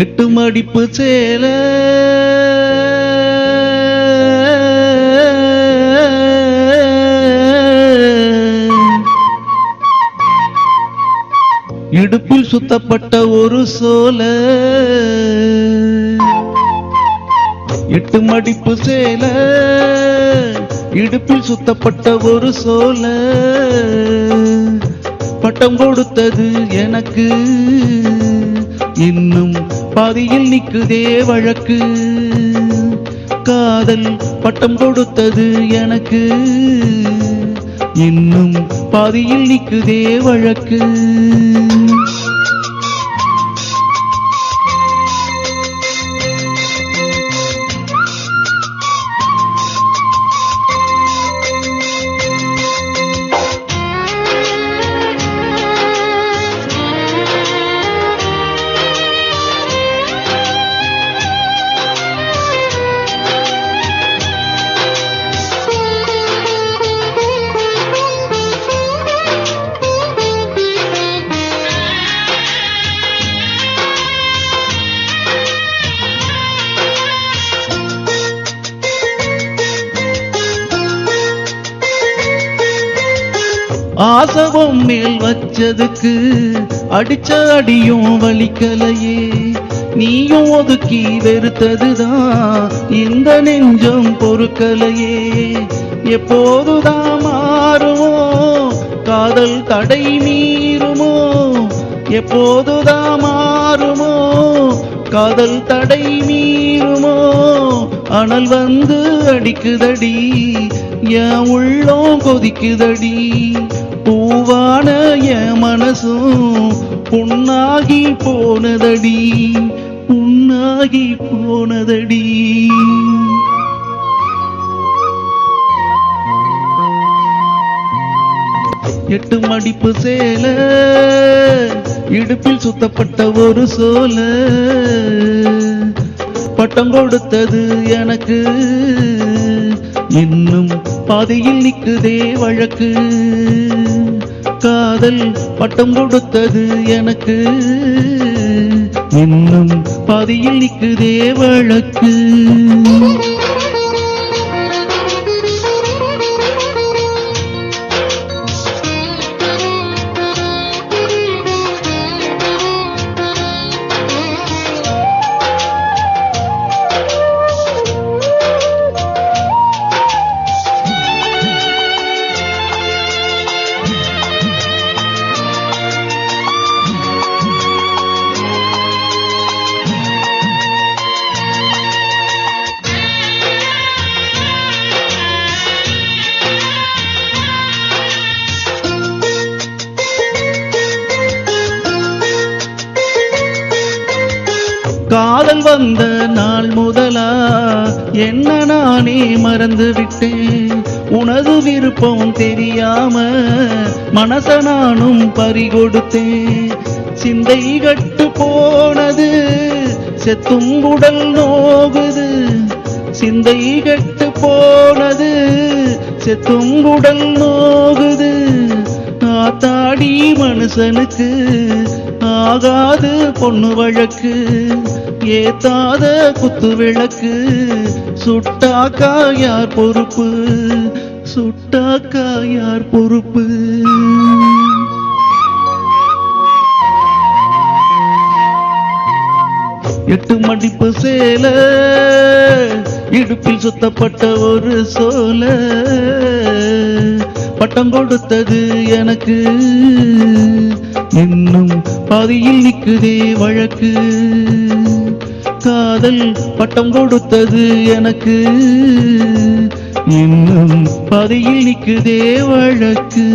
எட்டு மடிப்பு சேல இடுப்பில் சுத்தப்பட்ட ஒரு சோல எட்டு மடிப்பு சேல இடுப்பில் சுத்தப்பட்ட ஒரு சோல பட்டம் கொடுத்தது எனக்கு இன்னும் பாதியில் நிக்குதே வழக்கு காதல் பட்டம் கொடுத்தது எனக்கு இன்னும் பாதியில் நிக்குதே வழக்கு ஆசவம் மேல் வச்சதுக்கு அடிச்ச அடியும் வலிக்கலையே நீயும் ஒதுக்கி வெறுத்ததுதான் இந்த நெஞ்சம் பொறுக்கலையே எப்போதுதான் மாறுமோ காதல் தடை மீறுமோ எப்போதுதான் மாறுமோ காதல் தடை மீறுமோ அனல் வந்து அடிக்குதடி என் உள்ளம் கொதிக்குதடி பூவான என் மனசும் புண்ணாகி போனதடி புண்ணாகி போனதடி எட்டு மடிப்பு சேல இடுப்பில் சுத்தப்பட்ட ஒரு சோல பட்டம் கொடுத்தது எனக்கு இன்னும் பாதையில் நிக்குதே வழக்கு காதல் பட்டம் கொடுத்தது எனக்கு இன்னும் பாதையில் நிக்குதே வழக்கு காதல் வந்த நாள் முதலா என்ன நானே மறந்து விட்டேன் உனது விருப்பம் தெரியாம மனச நானும் பறிகொடுத்தேன் சிந்தை கட்டு போனது செத்தும் உடல் நோகுது சிந்தை கட்டு போனது செத்தும் உடல் நோகுது ஆத்தாடி மனுஷனுக்கு ஆகாது பொண்ணு வழக்கு ஏத்தாத குத்து விளக்கு சுட்டாக்கா யார் பொறுப்பு சுட்டாக்கா யார் பொறுப்பு எட்டு மடிப்பு சேல இடுப்பில் சுத்தப்பட்ட ஒரு சோல பட்டம் கொடுத்தது எனக்கு இன்னும் பாதியில் நிக்குதே வழக்கு காதல் பட்டம் கொடுத்தது எனக்கு இன்னும் பாதியில் நிக்குதே வழக்கு